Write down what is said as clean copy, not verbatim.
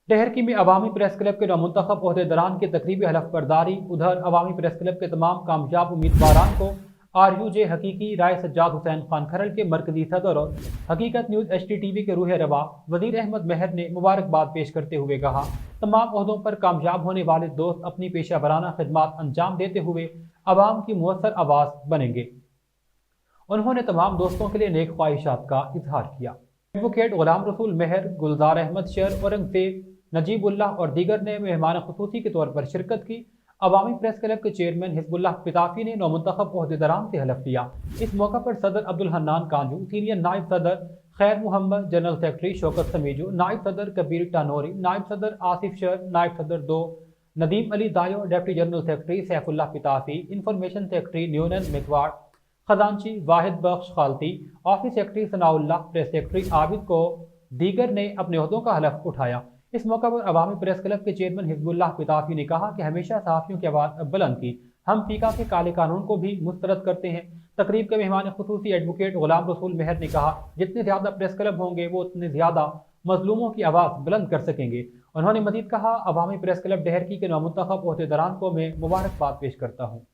डहरकी में अवामी press club के नौमुंतखब ओहदेदारान की तकरीबी हलफ बर्दारी। उधर अवामी प्रेस क्लब के तमाम कामयाब उम्मीदवारान को RUJ हकीकी राय सज्जाद हुसैन खान खरल के मरकजी सदर और हकीकत न्यूज़ HTTV के रूह रवा वज़ीर अहमद महर ने मुबारकबाद पेश करते हुए कहा, तमाम ओहदों पर कामयाब होने वाले दोस्त अपनी पेशा वराना खिदमात अंजाम देते हुए अवाम की मुअस्सर आवाज़ बनेंगे। उन्होंने तमाम दोस्तों के लिए नेक ख्वाहिशात का इजहार किया। एडवोकेट गुलाम रसूल मेहर, गुलजार अहमद शर, औरंगजेब, नजीबुल्लाह और दीगर ने मेहमान खुसूसी के तौर पर शिरकत की। अवामी प्रेस क्लब के चेयरमैन हिजबुल्लाह पिताफी ने नौमुंतखब ओहदेदारान से हलफ लिया। इस मौका पर सदर अब्दुल हन्नान कांजू, सीनियर नायब सदर खैर मोहम्मद, जनरल सेक्रेटरी शौकत समीजो, नायब सदर कबीर टानोरी, नायब सदर आसिफ शर, नायब सदर दो Nadeem Ali Dayo, deputy general secretary Saifullah Pitafi, information secretary न्यूनन मिकवाड़, खजांची Wahid Bakhsh Khalti, office secretary Sanaullah, press secretary Abid को दीगर ने अपने ओहदों का हलफ उठाया। इस मौका पर अवामी प्रेस क्लब के चेयरमैन हिजबुल्लाह पिताफी ने कहा कि हमेशा सहाफ़ियों की आवाज़ बुलंद की, हम फीका के काले कानून को भी मुस्तरद करते हैं। तकरीब के मेहमान खुसूसी एडवोकेट गुलाम रसूल मेहर ने कहा, जितने ज़्यादा प्रेस क्लब होंगे वो उतने ज़्यादा मजलूमों की आवाज़ बुलंद कर सकेंगे। उन्होंने मजीद कहा, अवामी प्रेस क्लब डहरकी के नौमुंतखब ओहदेदारान को मैं मुबारकबाद पेश करता हूँ।